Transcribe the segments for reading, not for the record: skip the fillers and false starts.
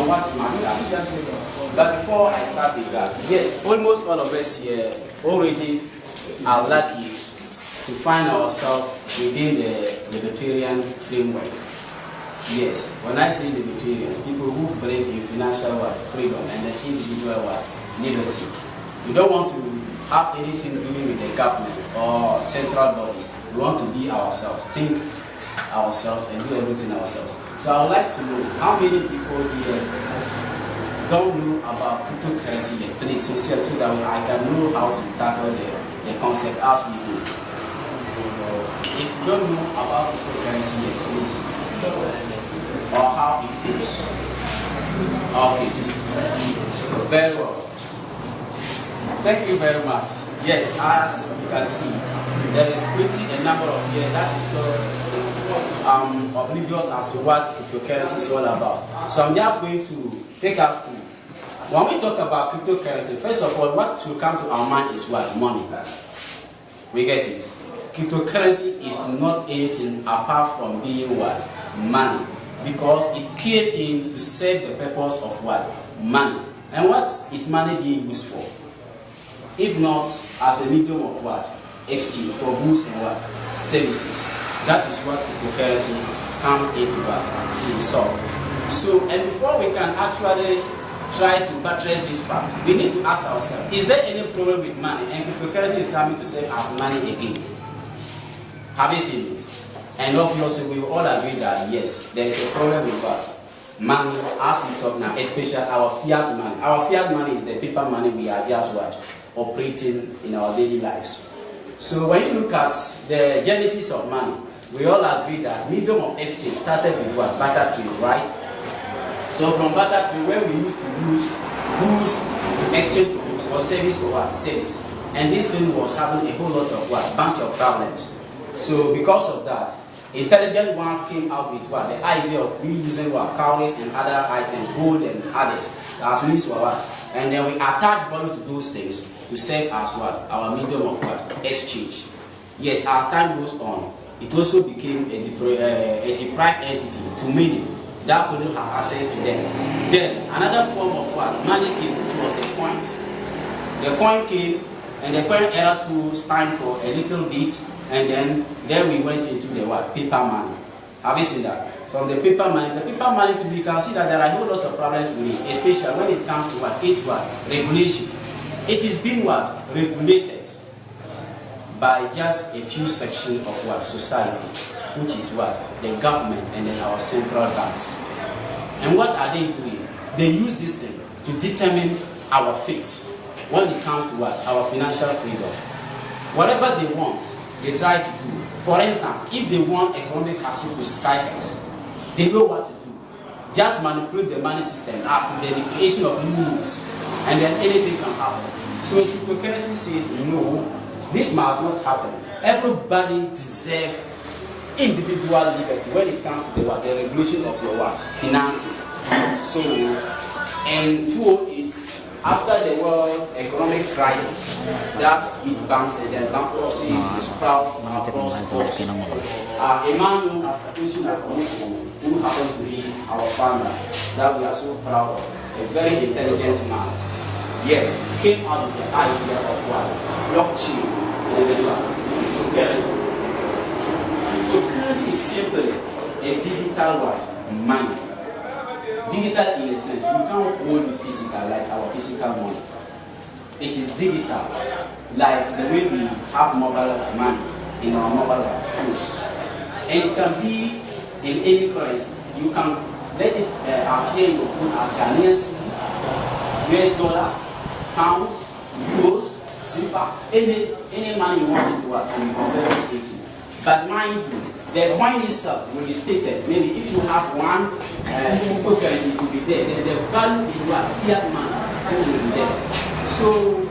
what smart cash is. But before I start with that, yes, almost all of us here already are lucky to find ourselves within the libertarian framework. Yes, when I say libertarians, people who believe in financial freedom and the individual liberty. We don't want to have anything doing with the government or central bodies. We want to be ourselves, think ourselves, and do everything ourselves. So I would like to know how many people here don't know about cryptocurrency yet, please, so that I can know how to tackle the concept as we do. If you don't know about cryptocurrency yet, please, or how it is. Okay, very well. Thank you very much. Yes, as you can see, there is pretty a number of years that is still oblivious as to what cryptocurrency is all about. So I'm just going to take us through. When we talk about cryptocurrency, first of all, what should come to our mind is what? Money. We get it. Cryptocurrency is not anything apart from being what? Money. Because it came in to serve the purpose of what? Money. And what is money being used for? If not as a medium of what? Exchange for goods and what? Services. That is what cryptocurrency comes into to solve. So, and before we can actually try to buttress this fact, we need to ask ourselves, is there any problem with money? And cryptocurrency is coming to serve as money again. Have you seen it? And obviously we all agree that yes, there is a problem with what? Money, as we talk now, especially our fiat money. Our fiat money is the paper money we are just what? Operating in our daily lives. So when you look at the genesis of money, we all agree that medium of exchange started with what? Barter trade, right? So from barter trade, where we used to use goods to exchange for goods or service for what? Service. And this thing was having a whole lot of what? Bunch of problems. So because of that, intelligent ones came out with what? The idea of reusing what? Cowries and other items, gold and others, as means for what? And then we attach value to those things to serve as what? Our medium of what? Exchange. Yes, as time goes on, it also became a deprived entity to many that couldn't have access to them. Then another form of what? Money came, which was the coins. The coin came, and the coin era too spanned for a little bit, and then we went into the what? Paper money. Have you seen that? From the paper money to we can see that there are a whole lot of problems with it, especially when it comes to what? Regulation. It is being what? Regulated by just a few sections of what? Society, which is what? The government and then our central banks. And what are they doing? They use this thing to determine our fate when it comes to what? Our financial freedom. Whatever they want, they try to do. For instance, if they want economic hardship to strike us, they know what to do. Just manipulate the money system as to the creation of new rules, and then anything can happen. So cryptocurrency says, no, this must not happen. Everybody deserves individual liberty when it comes to the regulation of your finances. So, and 208, after the world economic crisis, that hit banks and then bankruptcy sprout across coast. A man known as Satoshi Nakamoto, who happens to be our founder, that we are so proud of, a very intelligent man, yes, came out with the idea of what? Blockchain and cryptocurrency. Cryptocurrency is simply a digital what? Money. Digital in a sense, you can't hold it physical like our physical money. It is digital, like the way we have mobile money in our mobile phones. And it can be in any currency. You can let it appear in your phone as Ghanaian cedi, US dollar, pounds, euros, zipper, any money you want it to be converted into. But mind you, the coin itself will be stated. Maybe if you have one cryptocurrency, it will be there. Then the value in your fiat money will be there. So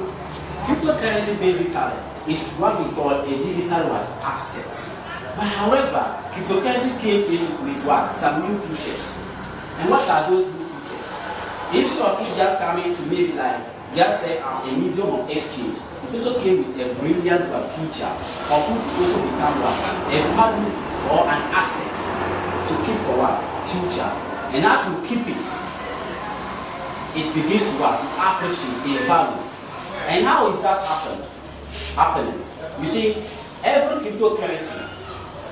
cryptocurrency basically is what we call a digital asset. But however, cryptocurrency came in with what? Some new features. And what are those new features? Instead of it just coming to maybe like just say as a medium of exchange, it also came with a brilliant feature of which also become a value or an asset to keep for what? Future. And as you keep it, it begins to what? To appreciate in value. And how is that happening? You see, every cryptocurrency,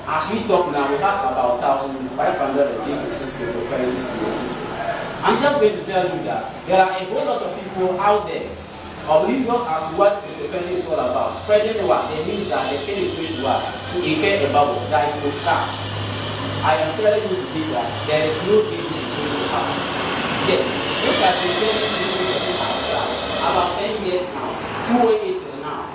as we talk now, we have about 1,526 cryptocurrencies in the system. I'm just going to tell you that there are a whole lot of people out there oblivious as to what cryptocurrency is all about. Spreading the word, it means that the thing is going to what? To incur a bubble, that it will crash. I am telling you today that there is no day this is going to happen. Yes, look at the about 10 years now, 208 till now.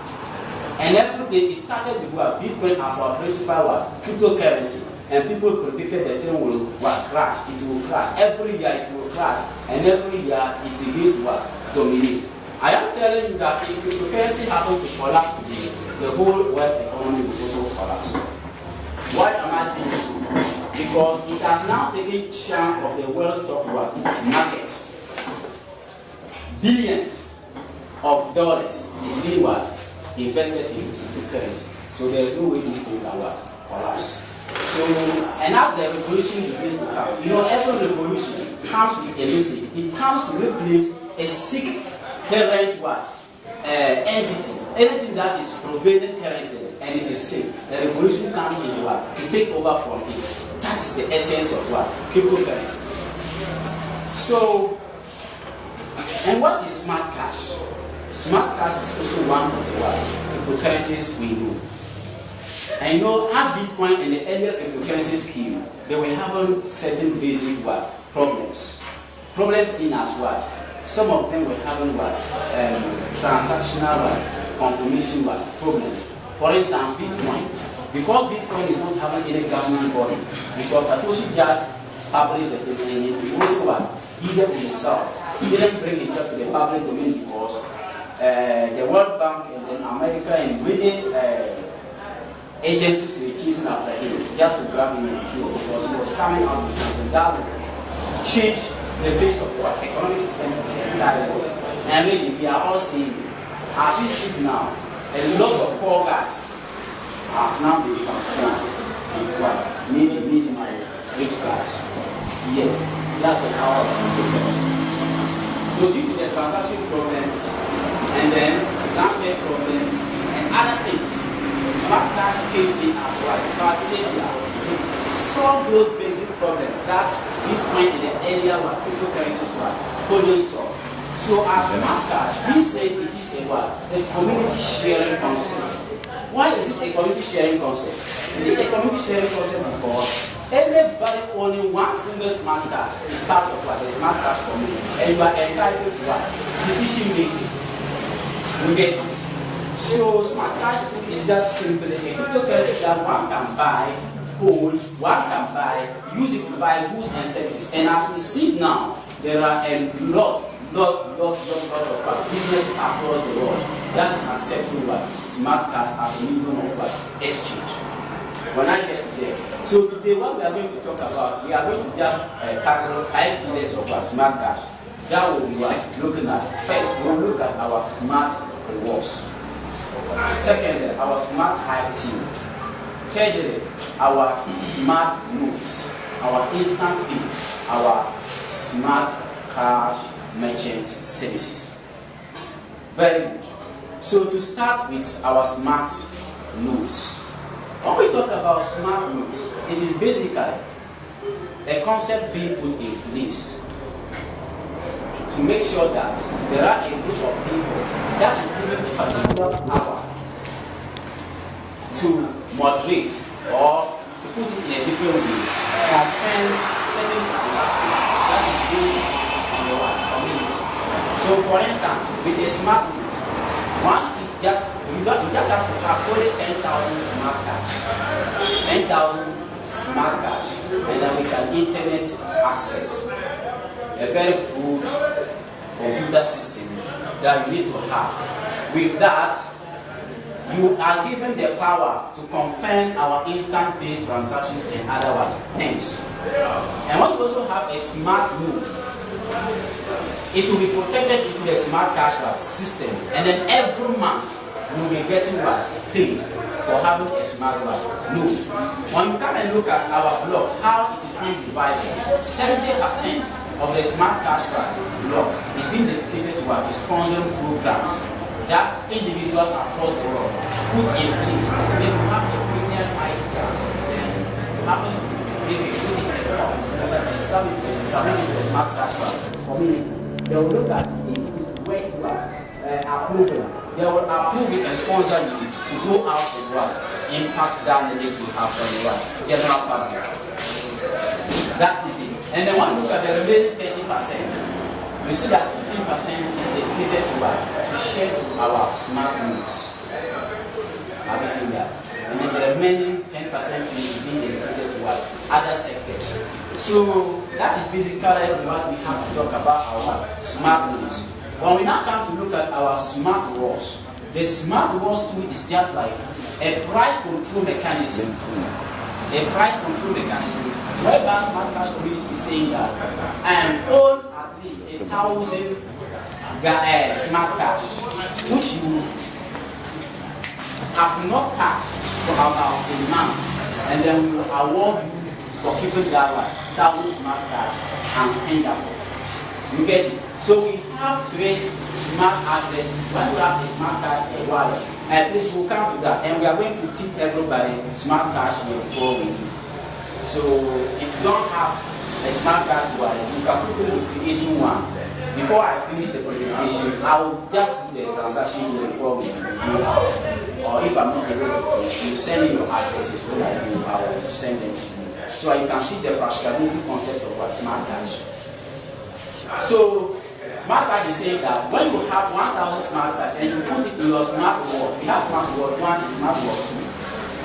And every day it started with what? Bitcoin as our principal what? Cryptocurrency. And people predicted that thing will crash. It will crash. Every year it will crash. And every year it begins to what? Dominate. I am telling you that if cryptocurrency happens to collapse today, the whole world economy will also collapse. Why am I saying so? Because it has now taken chunk of the world stock market. Billions of dollars is being what? Invested in cryptocurrency. So there is no way this thing can collapse. So, and as the revolution begins to come, every revolution comes with a message. It comes to replace a sick current entity. Anything that is prevailing currently and it is sick, the revolution comes in to take over from it. That is the essence of cryptocurrency. So, and what is smart cash? Smart cash is also one of the cryptocurrencies we know. And as Bitcoin and the earlier cryptocurrencies came, they were having certain basic problems. Problems in as what? Some of them were having transactional confirmation problems. For instance, Bitcoin. Because Bitcoin is not having any government body, because Satoshi just published the thing and he also he didn't bring himself to the public domain because the World Bank and then America and Britain agencies were chasing after him just to grab him and kill because he was coming out with something that would change the face of the economic system of the entire world. And really, we are all seeing, as we speak now, a lot of poor guys have now become strong into maybe medium and rich guys. Yes, that's the power of cryptocurrency. So due to the transaction problems and then transfer problems and other things, smart cash came in as smart savior to solve those basic problems that Bitcoin and the earlier cryptocurrencies couldn't solve. So as smart cash, we say it is a community sharing concept. Why is it a community sharing concept? It is a community sharing concept because everybody owning one single smart cash is part of the smart cash community, and you are entitled to decision making. You get it? So smart cash is just simply a cryptocurrency that one can buy, hold, one can buy, use it to buy goods and services. And as we see now, there are a lot of businesses across the world that is accepting smart cash as a medium of exchange. When I get there, so today what we are going to talk about, we are going to just tackle 5 pillars of smart cash. That will be looking at. First, we will look at our smart rewards. Secondly, our smart hive team. Thirdly, our smart notes, our instant fee, our smart cash merchant services. Very good. So to start with our smart notes. When we talk about smart notes, it is basically a concept being put in place to make sure that there are a group of people that is given a particular power to moderate or to put it in a different way, confirm certain transactions that is being in the community. So for instance, with a smart note, you just have to have only 10,000 smart cash. 10,000 smart cash, and then we can internet access. A very good computer system that you need to have. With that, you are given the power to confirm our instant pay transactions and other things. And when you also have a smart node, it will be protected into the smart cash system, and then every month you will be getting paid for having a smart node. When you come and look at our block, how it is being divided, 70% of the Smart Cash law is being dedicated to what? To sponsoring programs that individuals across the world put in place. Then you have a premium idea, then you happen to maybe put it in the form, submit it to the Smart Cash community. They will look at if it's worth approving. They will approve it and sponsor you to go out and what impact that knowledge you have from the general public. That is it. And then when you look at the remaining 30%, you see that 15% is dedicated to what? To share to our smart nodes. Have you seen that? And then the remaining 10% is being dedicated to what? Other sectors. So that is basically what we have to talk about our smart nodes. When we now come to look at our smart walls, the smart walls too is just like a price control mechanism. A price control mechanism whereby Smart Cash community is saying that I own at least 1,000 Smart Cash, which you have not cashed for about a month, and then we will award you for keeping that 1,000 Smart Cash and spend that. You get it? So we have raised smart addresses. When we have a Smart Cash wallet, please we'll come to that, and we are going to tip everybody Smart Cash before we leave. So if you don't have a Smart Cash wallet, you can quickly create one. Before I finish the presentation, I will just do the transaction here before we go out. Or if I'm not able to finish, you send me your addresses when I do, I will send them to you. So you can see the practicability concept of what Smart Cash. So Smart Cash is saying that when you have 1,000 Smart Cash and you put it in your Smart Wallet, we have Smart Wallet 1 and Smart Wallet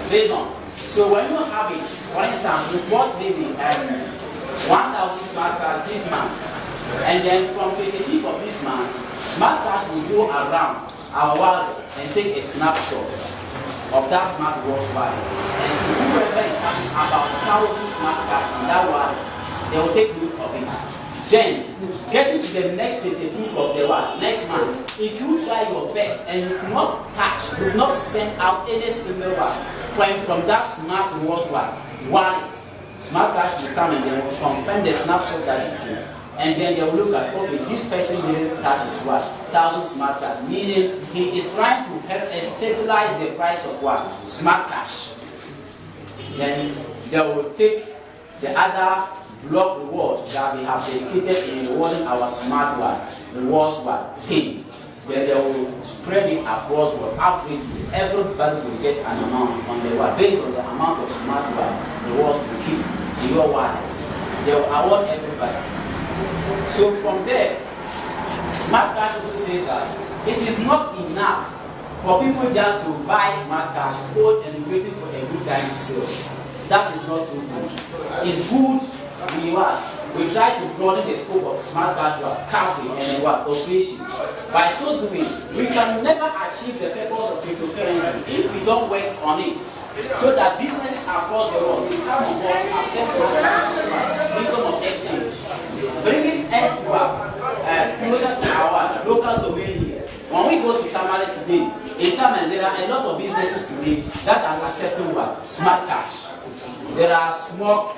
2. Based on. So when you have it, for instance, you bought maybe 1,000 Smart Cash this month. And then from 25th of this month, Smart Cash will go around our wallet and take a snapshot of that Smart Wallet wallet. And see whoever is having about 1,000 Smart Cash in that wallet, they will take note of it. Then, getting to the next 25th of the wallet, next month, if you try your best and you do not catch, do not send out any single one from that Smart Wallet wallet, Smart Cash will come and they will confirm the snapshot that you do. And then they will look at, okay, this person didn't catch his 1,000 Smart Cash, meaning he is trying to help us stabilize the price of what? Smart Cash. Then they will take the other block reward that we have dedicated in rewarding our smart rewards team. Then they will spread it across what average. Everybody will get an amount on the based on the amount of smart rewards you keep in your wallet. They will award everybody. So from there, Smart Cash also says that it is not enough for people just to buy Smart Cash, hold and waiting for a good time to sell. That is not too good. It's good we try to broaden the scope of Smart Cash coverage and operation. By so doing, we can never achieve the purpose of cryptocurrency if we don't work on it. So that businesses across the world will come on board and access freedom of exchange, bringing us closer to our local domain here. When we go to Tamale today, in Tamale there are a lot of businesses today that are accepting Smart Cash. There are smoke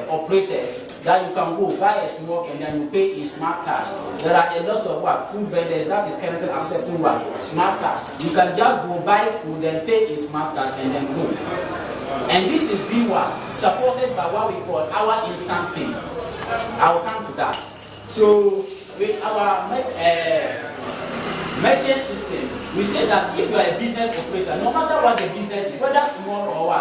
operators that you can go buy a smoke and then you pay in Smart Cash. There are a lot of food vendors that is currently accepting Smart Cash. You can just go buy food and pay in Smart Cash and then go. And this is being supported by what we call our instant pay. I will come to that. So with our merchant system, we say that if you are a business operator, no matter what the business is, whether small or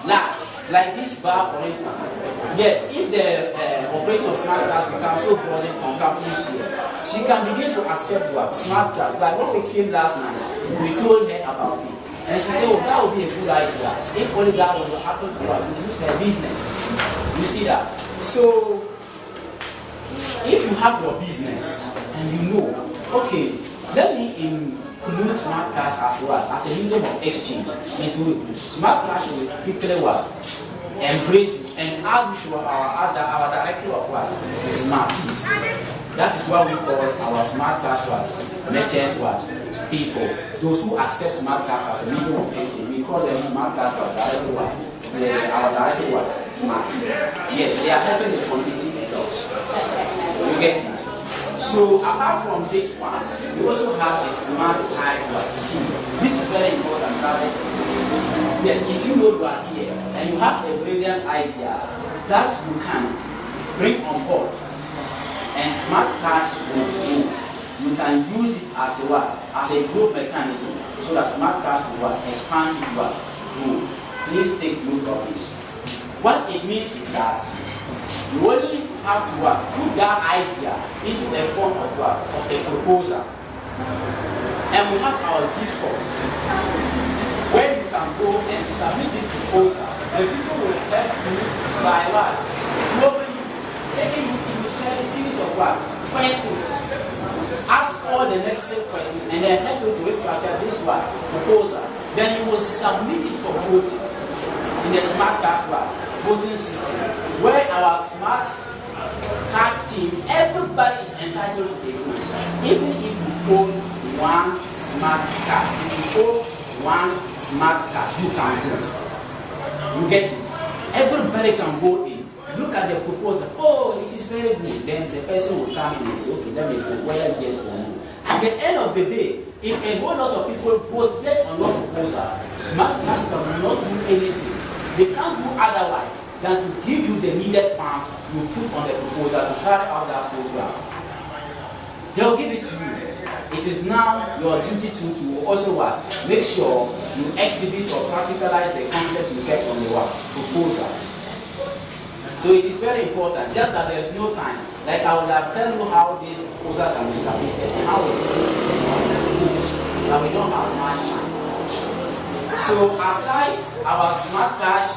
large, like this bar for instance, yes, if the operation of Smart Cash becomes so broad on campus here, she can begin to accept Smart Cash. Like when we came last night, we told her about it. And she said, oh, that would be a good idea. If only that was what happened to her, to use her business. You see that? So, if you have your business and you know, okay, let me include Smart Cash as well as a medium of exchange into Smart Cash will quickly embrace and add to our directive of Smarties. That is what we call our Smart Cash merchants people. Those who accept Smart Cash as a medium of exchange, we call them Smart Cash directive our director what? Smarties. Yes, they are helping the community a lot. You get it? So apart from this one, we also have a smart hive team. This is very important. Yes, if you know you are here and you have a brilliant idea that you can bring on board and smart cash will grow, you can use it as a what? As a growth mechanism so that smart cash will what? Expand to what? Grow. Please take note of this. What it means is that you only have to what? Put that idea into the form of what? Of a proposal. And we have our discourse where you can go and submit this proposal. The people will help you by what? Moving you, taking you to a series of what? Questions. Ask all the necessary questions and then help you to restructure this what? Proposal. Then you will submit it for voting in the smart cash voting system, where our smart cash team, everybody is entitled to a vote. Even if you own one smart card, if you own one smart card, you can vote. You get it? Everybody can go in. Look at the proposal. Oh, it is very good. Then the person will come in and say, okay, let me vote whether yes or no. At the end of the day, if a whole lot of people vote based on your proposal, smart cash cannot do anything. They can't do otherwise than to give you the needed funds you put on the proposal to carry out that program. They'll give it to you. It is now your duty to also what? Make sure you exhibit or practicalize the concept you get on the proposal. So it is very important, just that there is no time. Like I would have told you how this proposal can be submitted and how it is, but we don't have much time. So aside our smart cash,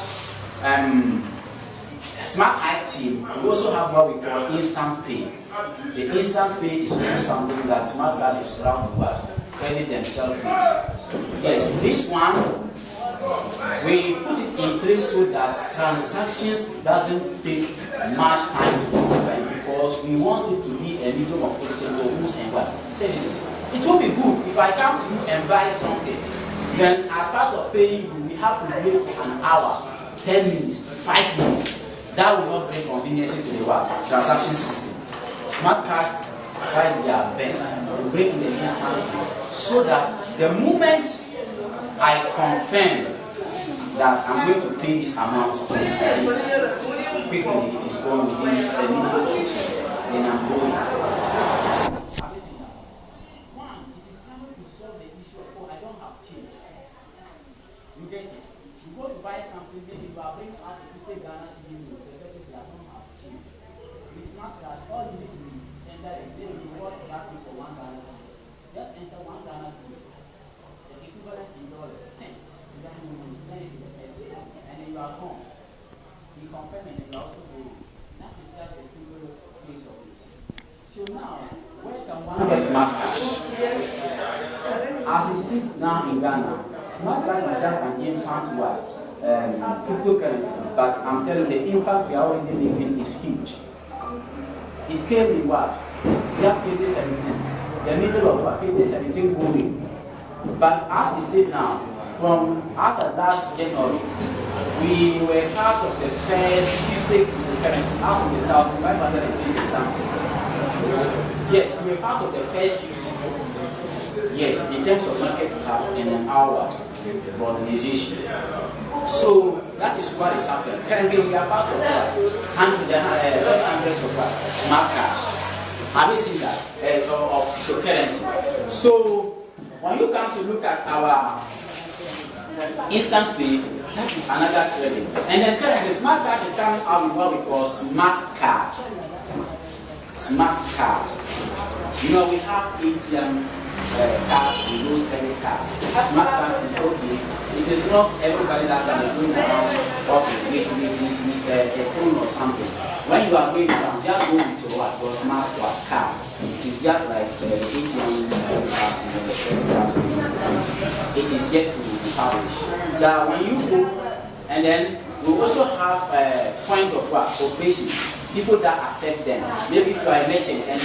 smart hive team, we also have what we call instant pay. The instant pay is also something that smart cash is proud to credit themselves with. Yes, this one we put it in place so that transactions doesn't take much time to confirm, because we want it to be a medium of exchange of goods and what? Services. It will be good if I come to you and buy something. Then as part of paying you, we have to wait for an hour, 10 minutes, 5 minutes. That will not bring convenience to the transaction system. Smart cash try their best to bring in the instant so that the moment I confirm that I'm going to pay this amount to this place, quickly it is gone within a minute or two. Then I'm going. You get it? You go to buy something, then you are bringing out the 50 Ghana to give you. The person says, I don't have change. With smart cash, all you need to do is enter a bill, you want that thing for 1 Ghana. Just enter 1 Ghana, the equivalent in dollars, cents. You don't know, you send it to the person, and then you are home. You confirm and then you also go. That is just a simple case of it. So now, where can one get smart cash? As we sit now in Ghana, smart cash is just an impact to what? Cryptocurrency. But I'm telling you, the impact we are already making is huge. It came in what? Just 2017. The middle of what? 2017 going. But as we see now, from after last January, we were part of the first 50 cryptocurrencies out of the 1,520 something. Yes, we were part of the first 50. Yes, in terms of market cap and our organization. So that is what is happening. Currently, we are part of the first hundreds of smart cash. Have you seen that? Of cryptocurrency. So when you come to look at our instant pay, that is another credit. And then currently, smart cash is coming out with what we call smart card. Smart card. You know, we have ATM cards and those credit cards. Smart cards is okay. It is not everybody that can be going around with a phone or something. When you are going down, just go with your what? Your smart card. It is just like the ATM cards and the credit cards. It is yet to be published. Now, when you go, and then we also have points of operation. People that accept them. Maybe if you are a merchant and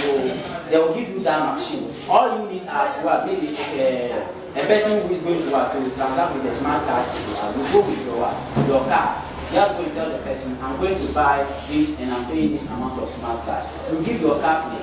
they will give you that machine. All you need as well, maybe A person who is going to transact with the smart cash, you go with your card. You just go and tell the person, I'm going to buy this and I'm paying this amount of smart cash. You give your card to the